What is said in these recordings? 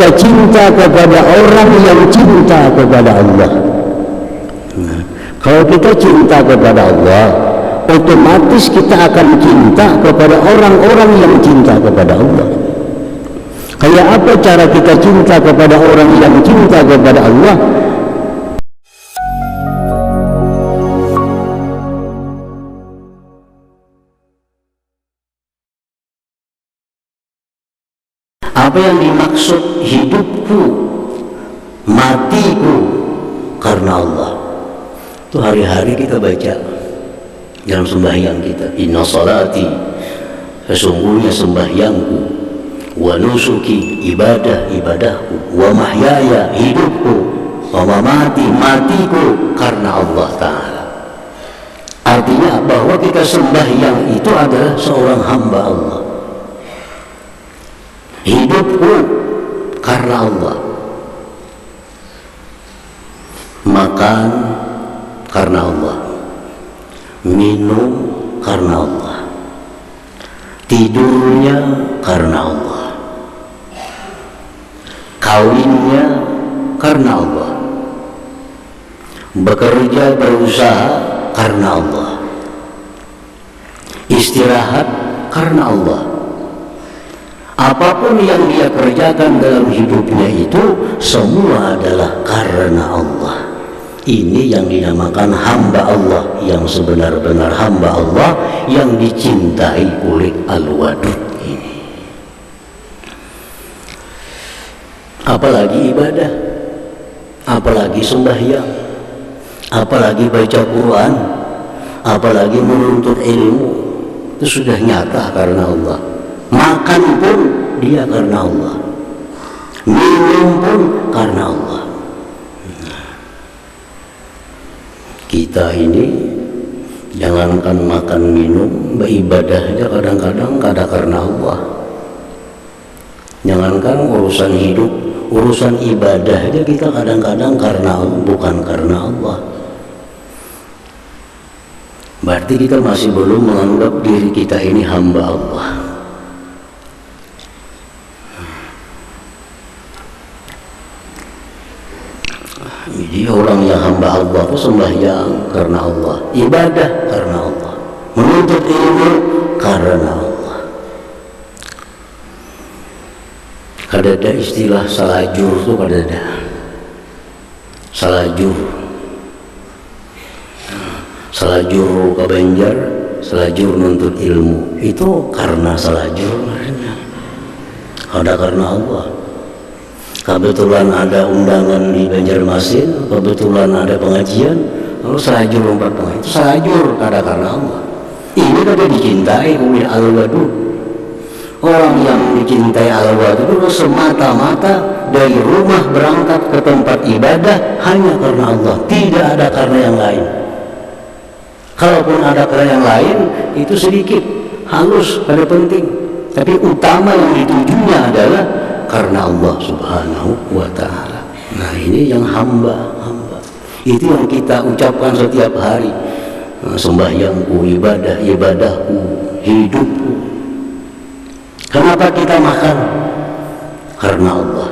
kita cinta kepada orang yang cinta kepada Allah. Nah, kalau kita cinta kepada Allah, otomatis kita akan cinta kepada orang-orang yang cinta kepada Allah. Kayak apa cara kita cinta kepada orang yang cinta kepada Allah? Apa yang dimaksud hidupku, matiku karena Allah? Itu hari-hari kita baca dalam sembahyang kita. Inna salati, sesungguhnya sembahyangku, wa nusuki, ibadahku, wa mahyaya, hidupku, wa mamati, matiku karena Allah Ta'ala. Artinya bahwa kita sembahyang itu adalah seorang hamba Allah. Hidupku karena Allah, makan karena Allah, minum karena Allah, tidurnya karena Allah, kawinnya karena Allah, bekerja berusaha karena Allah, istirahat karena Allah. Apapun yang dia kerjakan dalam hidupnya itu semua adalah karena Allah. Ini yang dinamakan hamba Allah, yang sebenar-benar hamba Allah yang dicintai oleh Al-Wadud ini. Apalagi ibadah, apalagi sembahyang, apalagi baca Quran, apalagi menuntut ilmu, itu sudah nyata karena Allah. Makan pun dia karena Allah, minum pun karena Allah. Kita ini jangankan makan minum, beribadah aja kadang-kadang kada karena Allah. Jangankan urusan hidup, urusan ibadah aja kita kadang-kadang karena Allah, bukan karena Allah. Berarti kita masih belum menganggap diri kita ini hamba Allah. Jadi orang yang hamba Allah itu sembahyang karena Allah, ibadah karena Allah, menuntut ilmu karena Allah. Kadada istilah salajur itu kadada. Salajur ke Banjar, salajur menuntut ilmu. Itu karena salajur makanya. Ada karena Allah. Kebetulan ada undangan di Banjarmasin, kebetulan ada pengajian, lalu salajur lompat pengajian. Itu salajur karena Allah. Ini kada dicintai oleh Al-Wadud. Orang yang dicintai Al-Wadud itu semata-mata dari rumah berangkat ke tempat ibadah hanya karena Allah, tidak ada karena yang lain. Kalaupun ada karena yang lain, itu sedikit, halus, kada penting. Tapi utama yang ditujunya adalah karena Allah Subhanahu wa Ta'ala. Nah, ini yang hamba. Itu yang kita ucapkan setiap hari. Sembahyangku, ibadahku, hidupku. Kenapa kita makan? Karena Allah.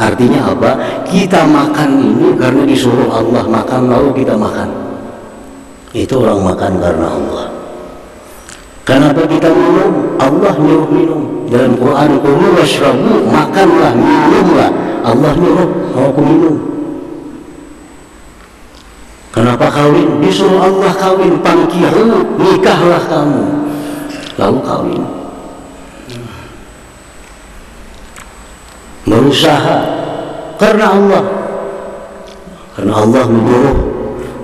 Artinya apa? Kita makan ini karena disuruh Allah makan, lalu kita makan. Itu orang makan karena Allah. Kenapa kita minum? Allah nyuruh minum. Dalam Quran, kulu washrabu, makanlah, minumlah. Allah nyuruh, aku minum. Kenapa kawin? Disuruh Allah kawin, pangkihu, nikahlah kamu. Lalu kawin. Berusaha karena Allah. Karena Allah menyuruh,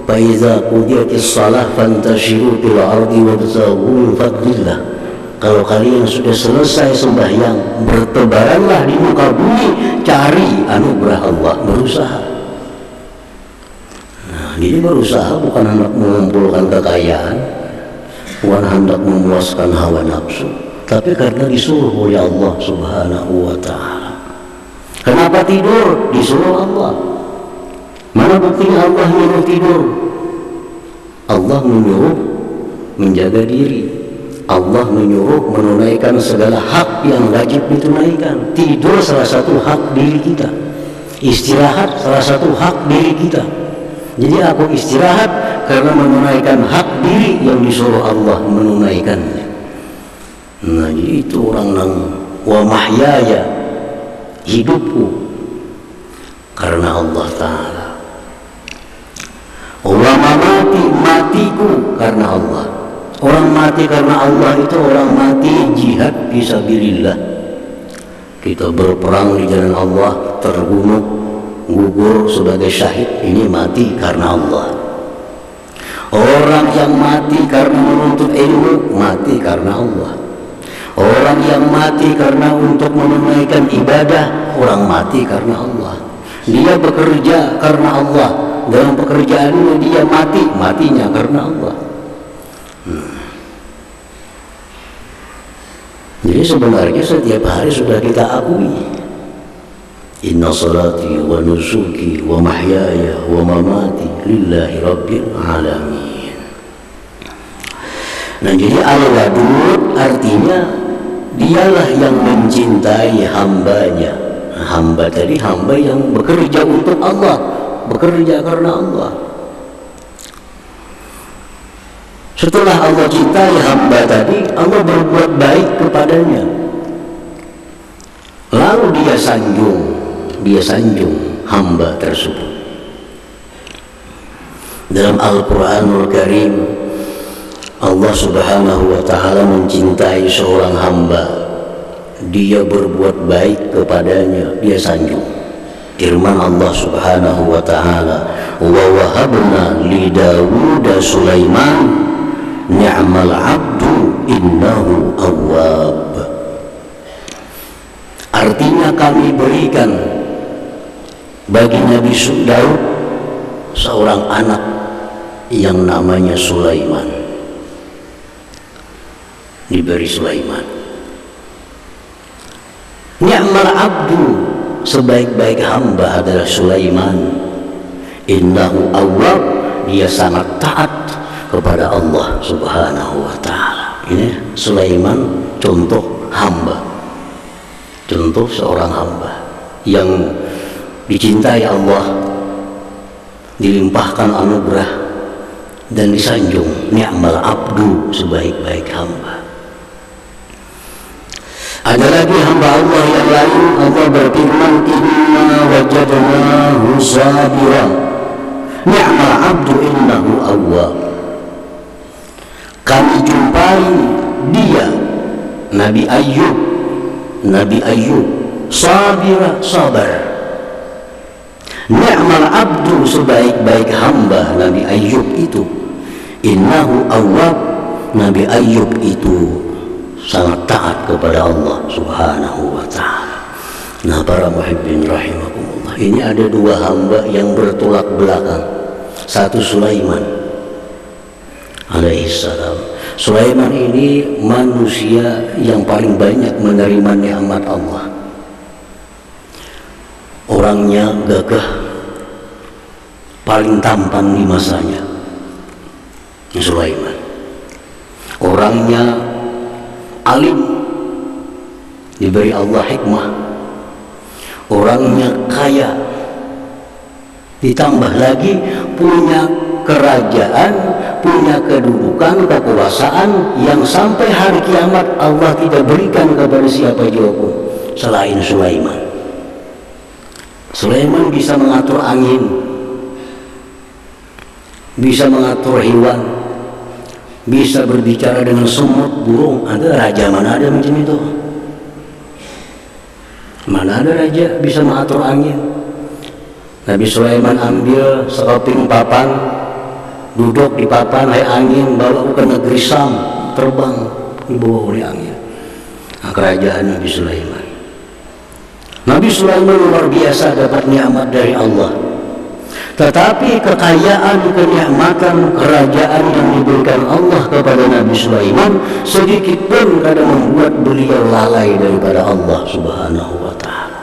فَإِذَا قُضِيَتِ الصَّلَاةُ فَانْتَشِرُوا فِي الْأَرْضِ وَابْتَغُوا مِنْ فَضْلِ اللَّهِ. Kalau kalian sudah selesai sembahyang, bertebaranlah di muka bumi, cari anugerah Allah, berusaha. Nah, jadi berusaha bukan hendak mengumpulkan kekayaan, bukan hendak memuaskan hawa nafsu, tapi karena disuruh oleh Allah Subhanahu wa Ta'ala. Kenapa tidur? Disuruh Allah. Mana buktinya Allah menyuruh tidur? Allah menyuruh menjaga diri. Allah menyuruh menunaikan segala hak yang wajib ditunaikan. Tidur salah satu hak diri kita, istirahat salah satu hak diri kita. Jadi aku istirahat karena menunaikan hak diri yang disuruh Allah menunaikannya. Nah, jadi itu orang nang wa mahyaya, hidupku karena Allah Ta'ala. Wa mamati, matiku karena Allah. Orang mati karena Allah itu orang mati jihad fisabilillah. Kita berperang di jalan Allah, terbunuh, gugur sebagai syahid, ini mati karena Allah. Orang yang mati karena menuntut ilmu, mati karena Allah. Orang yang mati karena untuk menunaikan ibadah, orang mati karena Allah. Dia bekerja karena Allah, dalam pekerjaannya dia mati, matinya karena Allah. Jadi sebenarnya setiap hari sudah kita akui, inna salati wa nusuki wa mahyaya wa mamati lillahi rabbil alamin. Nah, jadi al-wadud artinya dialah yang mencintai hambanya. Nah, hamba tadi hamba yang bekerja untuk Allah, bekerja karena Allah. Setelah Allah cintai hamba tadi, Allah berbuat baik kepadanya. Lalu dia sanjung hamba tersebut. Dalam Al-Quranul Karim, Allah Subhanahu wa Ta'ala mencintai seorang hamba. Dia berbuat baik kepadanya, dia sanjung. Firman Allah Subhanahu wa Ta'ala, wa wahabna li Dawud Sulaiman ni'mal abdu innahu awwab. Artinya kami berikan bagi Nabi Daud seorang anak yang namanya Sulaiman. Diberi Sulaiman. Ni'mal abdu, sebaik-baik hamba adalah Sulaiman. Innahu awwab, dia sangat taat kepada Allah Subhanahu wa Ta'ala. Ini Sulaiman contoh hamba, contoh seorang hamba yang dicintai Allah, dilimpahkan anugerah dan disanjung ni'mal abdu, sebaik-baik hamba. Ada lagi hamba Allah yang lain, Allah berfirman, inna wajadnahu sabiran ni'mal abdu innahu awwab. Kami jumpai dia, Nabi Ayyub sabira, sabar. Ni'mal abdu, sebaik-baik hamba Nabi Ayyub itu. Innahu awwab, Nabi Ayyub itu sangat taat kepada Allah Subhanahu wa Ta'ala. Nah, para muhibbin rahimakumullah, ini ada dua hamba yang bertolak belakang. Satu Sulaiman alaihissalam. Sulaiman ini manusia yang paling banyak menerima nikmat Allah. Orangnya gagah, paling tampan di masanya. Sulaiman orangnya alim, diberi Allah hikmah. Orangnya kaya, ditambah lagi punya kerajaan, punya kedudukan, kekuasaan yang sampai hari kiamat Allah tidak berikan kepada siapa juga pun selain Sulaiman. Sulaiman bisa mengatur angin, bisa mengatur hewan, bisa berbicara dengan semut, burung. Ada raja mana ada macam itu? Mana ada raja bisa mengatur angin? Nabi Sulaiman ambil sekeping papan, duduk di papan, hai angin bawa ke negeri Sam, terbang dibawa oleh angin. Nah, kerajaan Nabi Sulaiman. Nabi Sulaiman luar biasa dapat nikmat dari Allah. Tetapi kekayaan, kenikmatan, kerajaan yang diberikan Allah kepada Nabi Sulaiman sedikit pun kadang membuat beliau lalai daripada Allah Subhanahu wa Ta'ala.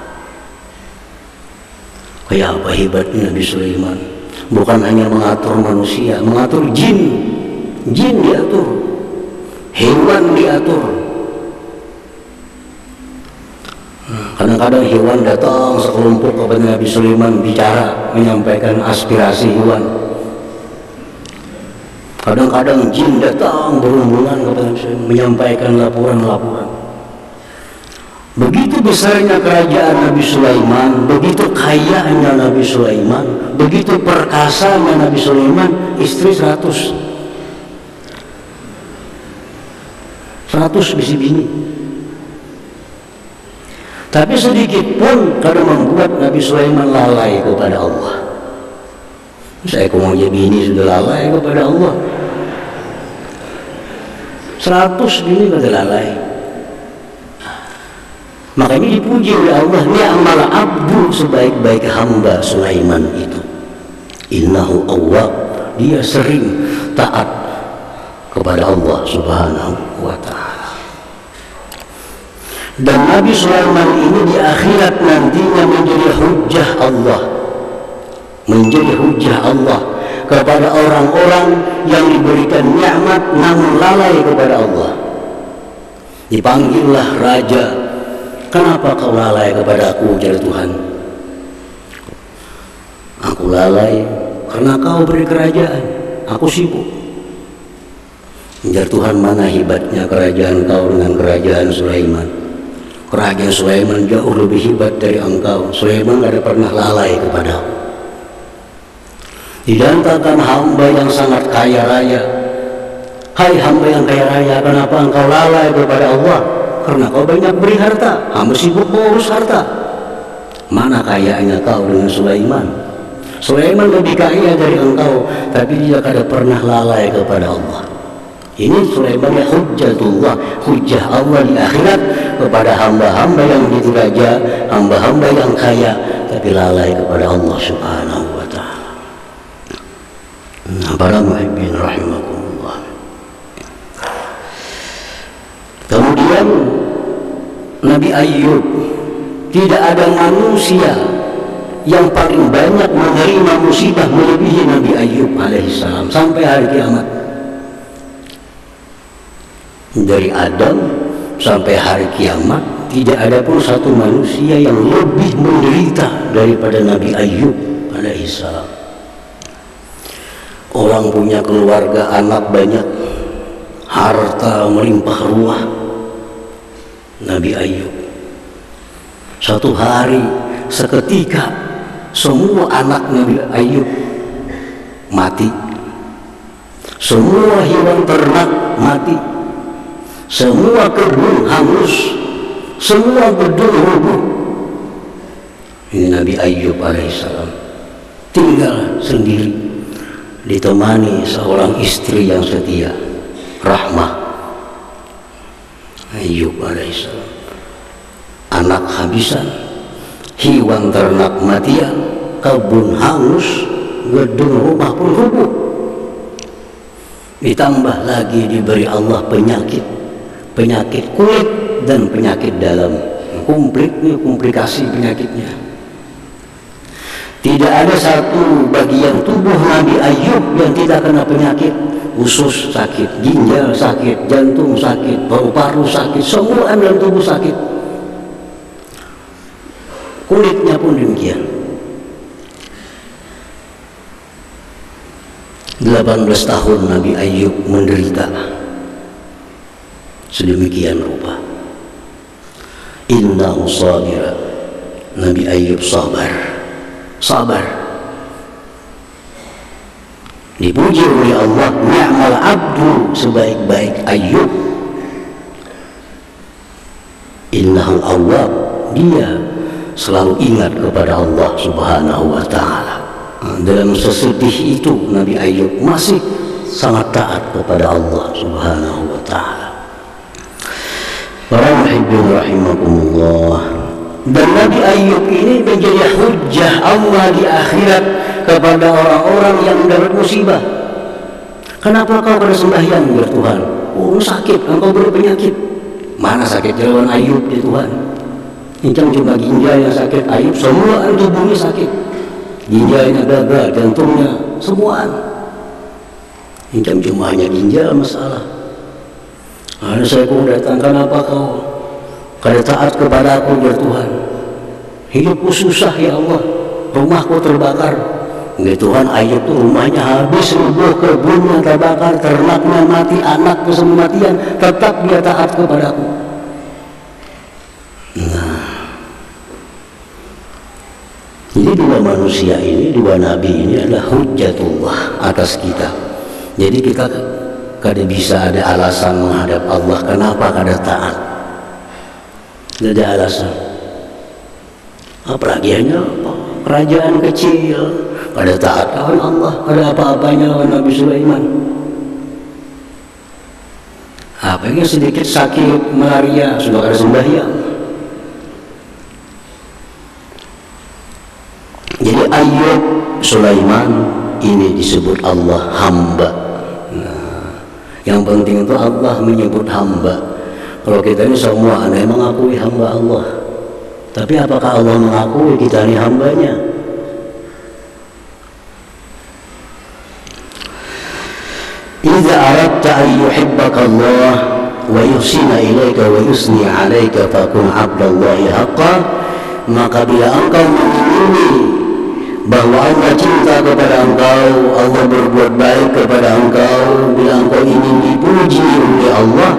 Kayak apa hebatnya Nabi Sulaiman? Bukan hanya mengatur manusia, mengatur jin. Jin diatur. hewan diatur. Kadang-kadang hewan datang sekelompok kepada Nabi Sulaiman bicara, menyampaikan aspirasi hewan. Kadang-kadang jin datang berombongan kepada Nabi Sulaiman, menyampaikan laporan-laporan. Begitu besarnya kerajaan Nabi Sulaiman, begitu kayanya Nabi Sulaiman, begitu perkasanya Nabi Sulaiman, istri 100 bisi bini. Tapi sedikit pun kadang membuat Nabi Sulaiman lalai kepada Allah. Saya mau jadi bini sudah lalai kepada Allah. 100 bini sudah lalai. Makanya dipuji oleh Allah, ni'mal abdu, sebaik-baik hamba Sulaiman itu. Innahu awwab, dia sering taat kepada Allah Subhanahu wa ta'ala. Dan Nabi Sulaiman ini di akhirat nantinya menjadi hujjah Allah, menjadi hujjah Allah kepada orang-orang yang diberikan nikmat namun lalai kepada Allah. Dipanggillah raja, kenapa kau lalai kepada aku, ujar Tuhan. Aku lalai karena kau beri kerajaan, aku sibuk. Ujar Tuhan, mana hebatnya kerajaan kau dengan kerajaan Sulaiman. Kerajaan Sulaiman jauh lebih hebat dari engkau. Sulaiman tidak ada pernah lalai kepadamu. Didantakan hamba yang sangat kaya raya. Hai hamba yang kaya raya, kenapa engkau lalai kepada Allah? Karena kau banyak beri harta, hamba sibuk mengurus harta. Mana kayaannya kau dengan Sulaiman? Sulaiman lebih kaya dari engkau, tapi dia tidak pernah lalai kepada Allah. Ini Sulaiman ya hujjatullah, hujjah Allah di akhirat kepada hamba-hamba yang begitu raja, hamba-hamba yang kaya, tapi lalai kepada Allah Subhanahu wa ta'ala. Para muhibbin rahimakumullah. Kemudian Nabi Ayyub, tidak ada manusia yang paling banyak menerima musibah melebihi Nabi Ayyub alaihissalam sampai hari kiamat. Dari Adam sampai hari kiamat tidak ada pun satu manusia yang lebih menderita daripada Nabi Ayyub alaihissalam. Orang punya keluarga, anak banyak, harta melimpah ruah. Nabi Ayyub satu hari seketika semua anak Nabi Ayyub mati, semua hewan ternak mati, semua kebun hangus, semua gedung rubuh. Ini Nabi Ayyub alaihissalam tinggal sendiri, ditemani seorang istri yang setia, Rahmah. Ayyub alaihissalam, anak habisan, hewan ternak matian, kebun hangus, gedung rumah pun rubuh. Ditambah lagi diberi Allah penyakit kulit dan penyakit dalam, komplikasi penyakitnya. Tidak ada satu bagian tubuh Nabi Ayyub yang tidak kena penyakit. Usus sakit, ginjal sakit, jantung sakit, paru-paru sakit, semua dalam tubuh sakit. Kulitnya pun demikian. 18 tahun Nabi Ayyub menderita sedemikian rupa. Innahu sabira, Nabi Ayyub sabar. Dipuji oleh Allah, ni'mal abdu, sebaik-baik Ayyub. Innahu awwab, dia selalu ingat kepada Allah Subhanahu wa ta'ala. Dalam sesedih itu Nabi Ayyub masih sangat taat kepada Allah Subhanahu wa ta'ala. Para muhibbin rahimakumullah. Dan Nabi Ayyub ini menjadi hujjah Allah di akhirat kepada orang-orang yang mendapat musibah. Kenapa kau pada sembahyang ya Tuhan? Oh sakit, engkau beri penyakit. Mana sakit lawan Ayyub ya Tuhan? Incang cuma ginjal yang sakit, Ayyub semua tubuhnya sakit. Ginjalnya gagal, jantungnya semuaan. Incang cuma hanya ginjal masalah. Ada saya pun datang, kenapa kau kada taat kepada aku ya Tuhan? Hidupku susah ya Allah, rumahku terbakar. Ya Tuhan, ayat itu rumahnya habis, rubuh, kebunnya terbakar, ternaknya mati, anakku sematian, tetap dia taat kepada aku. Nah, jadi dua manusia ini, dua nabi ini adalah hujjatullah atas kita. Jadi kita kada bisa ada alasan menghadap Allah kenapa kada taat. Tidak ada alasan. Apalagi hanya kerajaan kecil, kada taat lawan Allah, kada apa-apanya lawan Nabi Sulaiman. Apanya sedikit sakit malaria sudah kada sembahyang. Jadi Ayub, Sulaiman ini disebut Allah hamba. Yang penting itu Allah menyebut hamba. Kalau kita ini semua aneh mengakui hamba Allah, tapi apakah Allah mengakui kita ini hambanya? Idza aradta an yuhibbaka Allah wa yuhsina ilaika wa yusni alaika fakun abdallahi haqqan. Maka bila engkau mengingini bahwa Allah cinta kepada engkau, Allah berbuat baik kepada engkau, bila engkau ingin dipuji oleh Allah,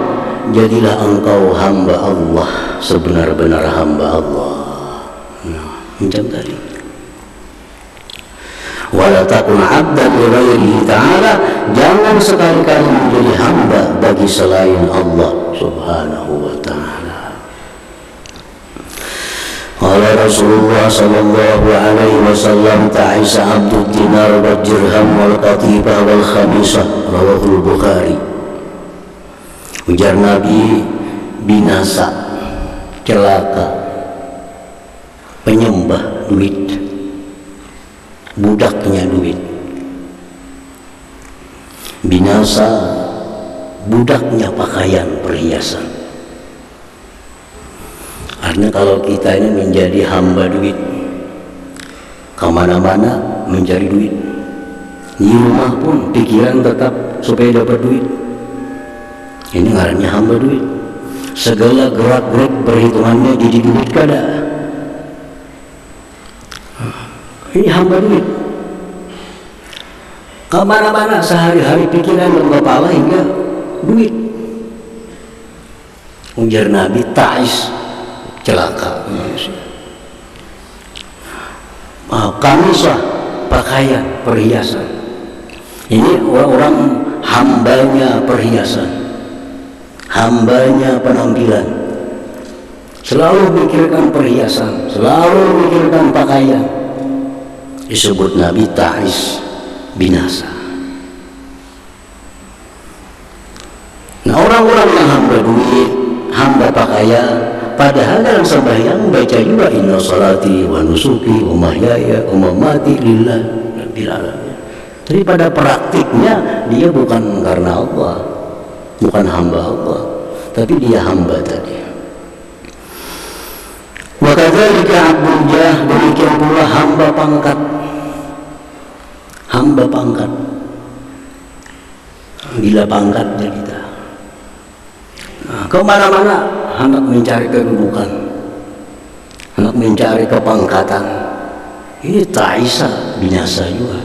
jadilah engkau hamba Allah, sebenar-benar hamba Allah. Nah, macam tadi. Wala takun abdan li ghairihi ta'ala, jangan sekali-kali menjadi hamba bagi selain Allah Subhanahu wa ta'ala. Qala Rasulullah sallallahu alaihi wasallam ta'isa abdud dinar wal dirham wal qatibah wal khamisah, rawahul Bukhari. Ujar Nabi, binasa, celaka penyembah duit, budaknya duit. Binasa budaknya pakaian perhiasan. Karena kalau kita ini menjadi hamba duit, kemana-mana mencari duit, di rumah pun pikiran tetap supaya dapat duit. Ini ngarannya hamba duit. Segala gerak-gerik perhitungannya jadi duit kada. Ini hamba duit. Kemana-mana sehari-hari pikiran dan kepala hingga duit. Ujar Nabi, ta'is, celaka manusia. Kamisah, pakaian, perhiasan. Ini orang-orang hambanya perhiasan, hambanya penampilan, selalu mikirkan perhiasan, selalu mikirkan pakaian. Disebut Nabi ta'is, binasa. Nah, orang-orang yang hamba duit, hamba pakaian, padahal dalam sembahyang baca juga inna salati wa nusuki wa mahyaya wa mamati lillahi rabbil alamin. Jadi pada praktiknya dia bukan karena Allah, bukan hamba Allah, tapi dia hamba tadi. Wa kadzalika abdul jah, demikian pula hamba pangkat. Hamba pangkat. Bila pangkatnya kita. Nah, kemana-mana hendak mencari kedudukan, hendak mencari kepangkatan. Ini ta'isa, binasa juga.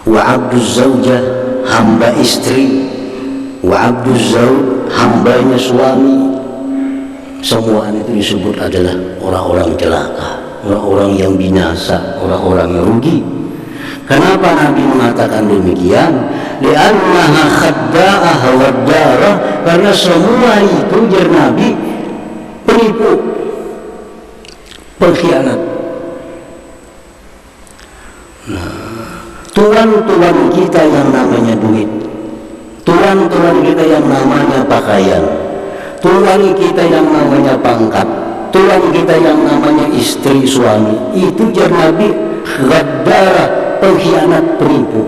Wa abduz zaujah, hamba istri. Wa abduz zauj, hambanya suami. Semua itu disebut adalah orang-orang celaka, orang-orang yang binasa, orang-orang yang rugi. Kenapa Nabi mengatakan demikian? Li'annaha khadda'ah waddara, karena semua itu jar Nabi penipu, pengkhianat. Nah, tuan-tuan kita yang namanya duit, tuan-tuan kita yang namanya pakaian, tuan kita yang namanya pangkat, tuan kita yang namanya istri suami, itu jar Nabi khadda'ah, pengkhianat, penipu.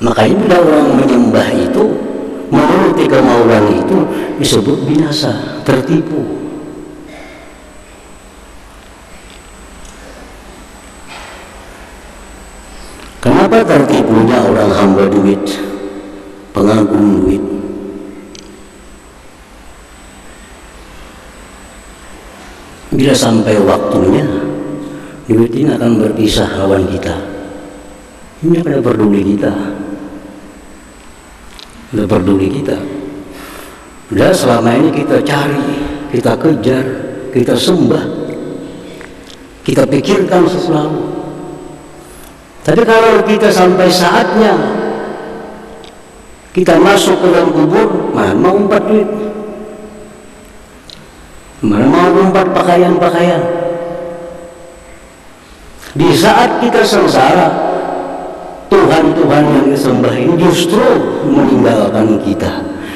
Makanya bila orang menyembah itu, menuruti kemauan itu, disebut binasa, tertipu. Kenapa tertipu? pembawa duit, pengagum duit. Bila sampai waktunya, duit ini akan berpisah lawan kita. Ini pada peduli kita. Tidak peduli kita. Dan selama ini kita cari, kita kejar, kita sembah, kita pikirkan selalu. Tapi kalau kita sampai saatnya kita masuk ke dalam kubur, mana mau umpat duit, mana mau umpat pakaian-pakaian. Di saat kita sengsara, Tuhan-Tuhan yang disembah ini justru meninggalkan kita.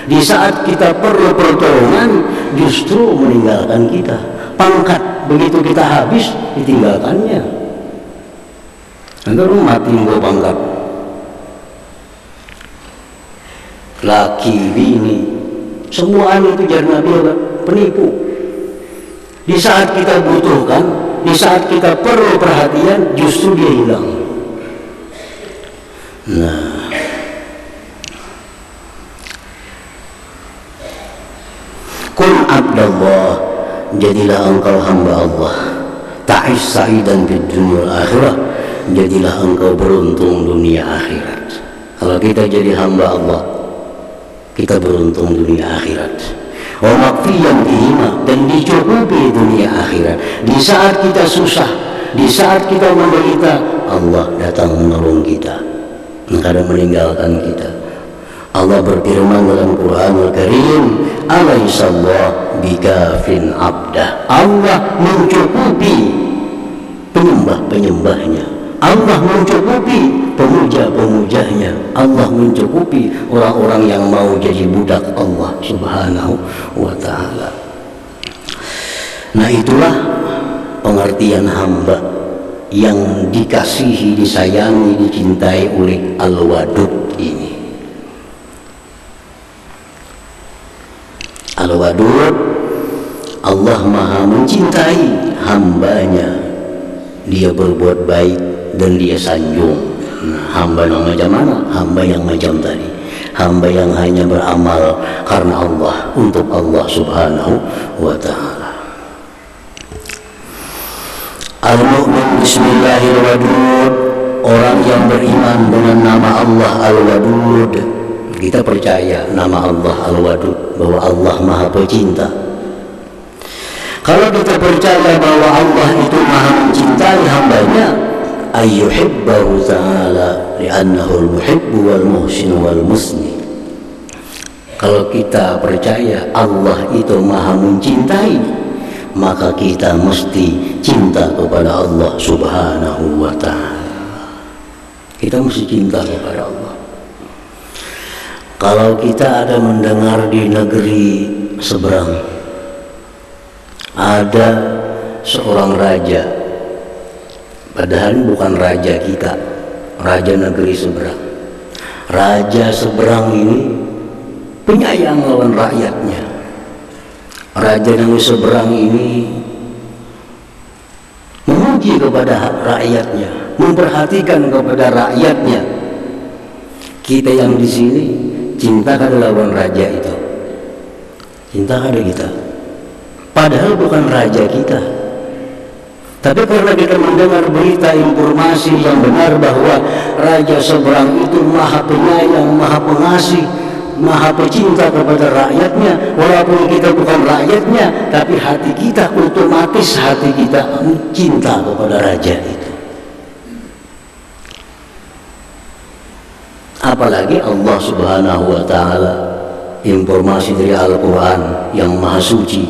Di saat kita perlu pertolongan, justru meninggalkan kita. Pangkat begitu kita habis, ditinggalkannya. Nanti lu mati gua pangkat. Laki, bini, semua itu jadi Nabi penipu. Di saat kita butuhkan, di saat kita perlu perhatian, justru dia hilang. Nah, kun abdallah, jadilah engkau hamba Allah. Ta'ish sa'idan fid dunya wal akhirah, jadilah engkau beruntung dunia akhirat. Kalau kita jadi hamba Allah, kita beruntung dunia akhirat. Wa makfiyan bihima, dan dicukupi dunia akhirat. Di saat kita susah, di saat kita menderita, Allah datang menolong kita, kadang meninggalkan kita. Allah berfirman dalam Quranul Karim, alaihissallah bikafin abdah. Allah mencukupi penyembah-penyembahnya, Allah mencukupi pemuja-pemujanya, Allah mencukupi orang-orang yang mau jadi budak Allah subhanahu wa ta'ala. Nah, itulah pengertian hamba yang dikasihi, disayangi, dicintai oleh Al-Wadud ini. Al-Wadud, Allah maha mencintai hambanya. Dia berbuat baik dan dia sanjung. Nah, hamba yang macam mana? Hamba yang macam tadi, hamba yang hanya beramal karena Allah, untuk Allah subhanahu wa ta'ala. Al-mu'min bismillahirrahmanirrahim, orang yang beriman dengan nama Allah Al-Wadud. Kita percaya nama Allah Al-Wadud, bahwa Allah maha pecinta. Kalau kita percaya bahwa Allah itu maha mencintai hambanya, ayyuhibbahu ta'ala li'annahu al-muhibbu wal-muhsin wal-musni. Kalau kita percaya Allah itu maha mencintai, maka kita mesti cinta kepada Allah subhanahu wa ta'ala. Kita mesti cinta kepada Allah. Kalau kita ada mendengar di negeri seberang ada seorang raja, padahal bukan raja kita, raja negeri seberang. Raja seberang ini penyayang lawan rakyatnya. Raja negeri seberang ini memuji kepada rakyatnya, memperhatikan kepada rakyatnya. Kita yang di sini cinta kada lawan raja itu, cinta kada kita, padahal bukan raja kita. Tapi karena kita mendengar berita informasi yang benar bahwa raja seberang itu maha penyayang, maha pengasih, maha pecinta kepada rakyatnya, walaupun kita bukan rakyatnya, tapi hati kita otomatis hati kita cinta kepada raja itu. Apalagi Allah subhanahu wa ta'ala, informasi dari Al-Quran yang maha suci,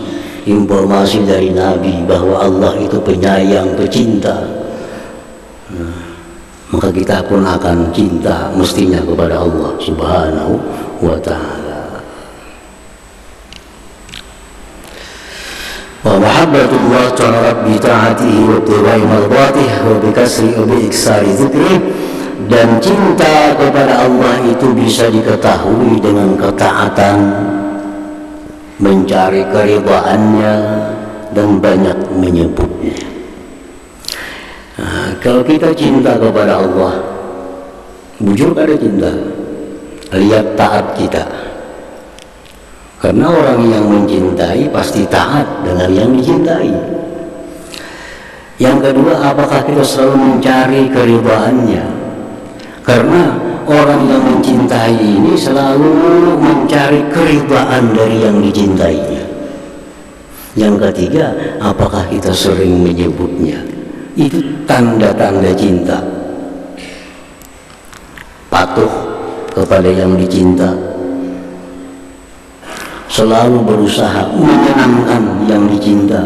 informasi dari Nabi bahwa Allah itu penyayang, pecinta. Maka kita pun akan cinta mestinya kepada Allah subhanahu wa ta'ala. Wa mahabbatullah ta'ala bi ta'atihi wa tibai mardatihi wa bi kasri wa bi iksari dzikri. Dan cinta kepada Allah itu bisa diketahui dengan ketaatan, mencari keridhaannya, dan banyak menyebutnya. Nah, kalau kita cinta kepada Allah, bujur kada cinta, lihat taat kita. Karena orang yang mencintai pasti taat dengan yang dicintai. Yang kedua, apakah kita selalu mencari keridhaannya? Karena orang yang mencintai ini selalu mencari keridhaan dari yang dicintainya. Yang ketiga, apakah kita sering menyebutnya? Itu tanda-tanda cinta. Patuh kepada yang dicinta, selalu berusaha menyenangkan yang dicinta,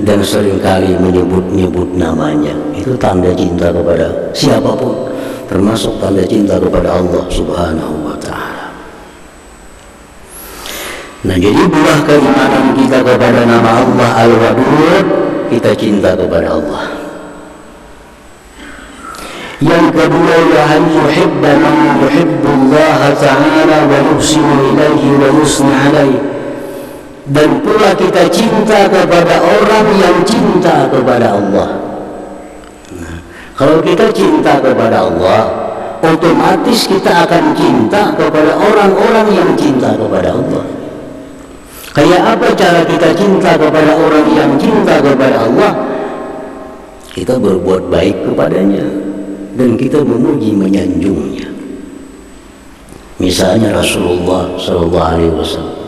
dan seringkali menyebut-nyebut namanya. Itu tanda cinta kepada siapapun, termasuk tanda cinta kepada Allah Subhanahu wa ta'ala. Nah, jadi buah keimanan kita kepada nama Allah Al-Wadud, kita cinta kepada Allah. Yang kedua, ya an yuhibba man yuhibbullaha ta'ala wa yuhsinu ilaihi wa yusni alaihi. Dan pula kita cinta kepada orang yang cinta kepada Allah. Nah, kalau kita cinta kepada Allah, otomatis kita akan cinta kepada orang-orang yang cinta kepada Allah. Kayak apa cara kita cinta kepada orang yang cinta kepada Allah? Kita berbuat baik kepadanya dan kita memuji menyanjungnya. Misalnya Rasulullah SAW.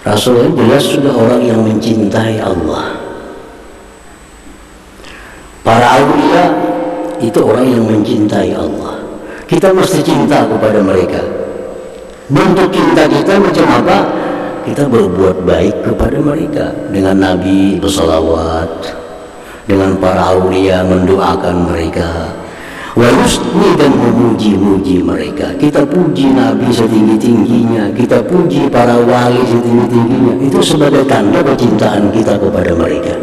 Rasulullah jelas sudah orang yang mencintai Allah. Para aulia itu orang yang mencintai Allah. Kita mesti cinta kepada mereka. Bentuk cinta kita macam apa? Kita berbuat baik kepada mereka, dengan Nabi bersalawat, dengan para aulia mendoakan mereka, wayusni dan memuji-muji mereka. Kita puji Nabi setinggi-tingginya, kita puji para wali setinggi-tingginya. Itu sebagai tanda kecintaan kita kepada mereka.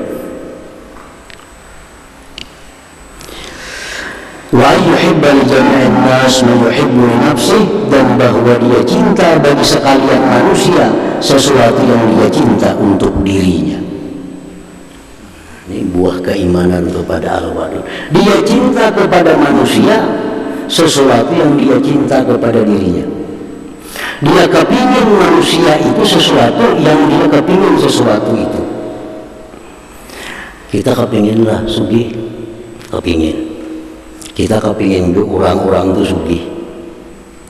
Wa yuhibba li jami'in nas ma yuhibbu li nafsihi, dan bahwa dia cinta bagi sekalian manusia sesuatu yang dia cinta untuk dirinya. Ini buah keimanan kepada Al-Wadud. Dia cinta kepada manusia sesuatu yang dia cinta kepada dirinya. Dia kepingin manusia itu sesuatu yang dia kepingin sesuatu itu. Kita kepinginlah sugih, kepingin. Kita kepingin juga orang-orang itu sugih.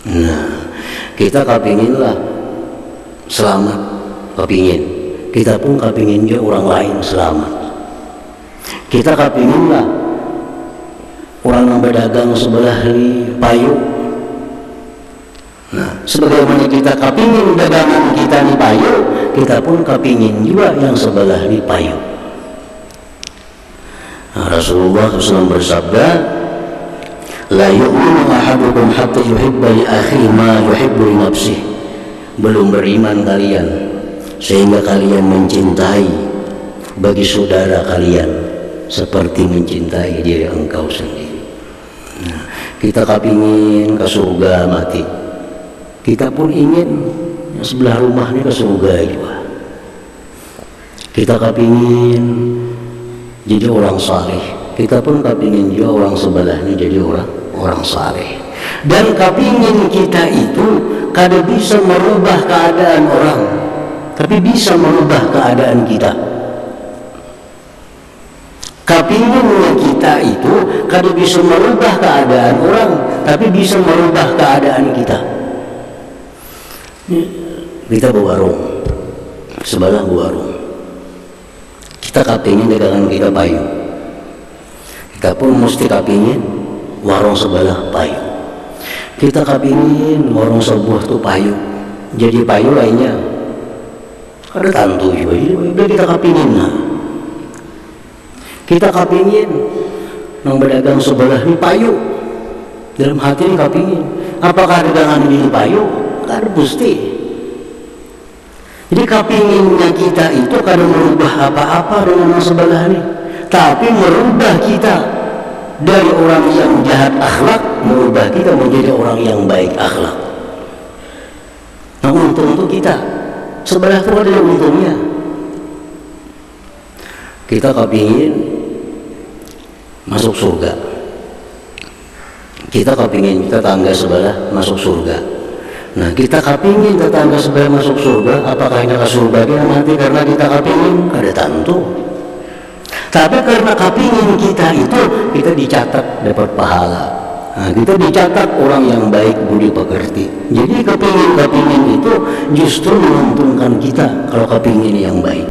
Nah, kita kepinginlah selamat, kepingin. Kita pun kepingin juga orang lain selamat. Kita kepinginlah orang yang berdagang sebelah di payu. Nah, sebagaimana kita kepingin dagangan kita di payu, kita pun kepingin juga yang sebelah di payu. Nah, Rasulullah SAW bersabda, la yu'minu ahadukum hatta yuhibba li akhihi ma yuhibbu li nafsihi. Belum beriman kalian sehingga kalian mencintai bagi saudara kalian seperti mencintai diri engkau sendiri. Nah, kita kepingin ke surga mati. Kita pun ingin yang sebelah rumah ini ke surga juga. Kita kepingin jadi orang saleh. Kita pun kepingin juga orang sebelahnya jadi orang saleh. Dan kepingin kita itu kada bisa merubah keadaan orang, tapi bisa merubah keadaan kita. Kepinginnya kita itu kada bisa merubah keadaan orang, tapi bisa merubah keadaan kita. Kita berwarung, sebelah berwarung. Kita kepingin dagangan kita payu. Kita pun mesti kepingin warung sebelah payu. Kita kepingin warung sebuah tuh payu, jadi payu lainnya ada tantu juga, jadi kita kepingin. Nah, kita kepingin yang berdagang sebelah ini payu, dalam hati ini kepingin. Apakah dagangan ini payu? Kan pasti. Jadi kepinginnya kita itu kada merubah apa-apa dengan yang sebelah ini, tapi merubah kita dari orang yang jahat akhlak, merubah kita menjadi orang yang baik akhlak. Nah, untung untuk kita sebelah itu ada untungnya. Kita kepingin masuk surga, kita kepingin tetangga sebelah masuk surga. Nah, kita kepingin tetangga sebelah masuk surga, apakah ini ke surga dia nanti karena kita kepingin? Ada tentu. Tapi karena kepingin kita itu, kita dicatat dapat pahala. Nah, kita dicatat orang yang baik budi pekerti. Jadi kepingin itu justru menguntungkan kita kalau kepingin yang baik.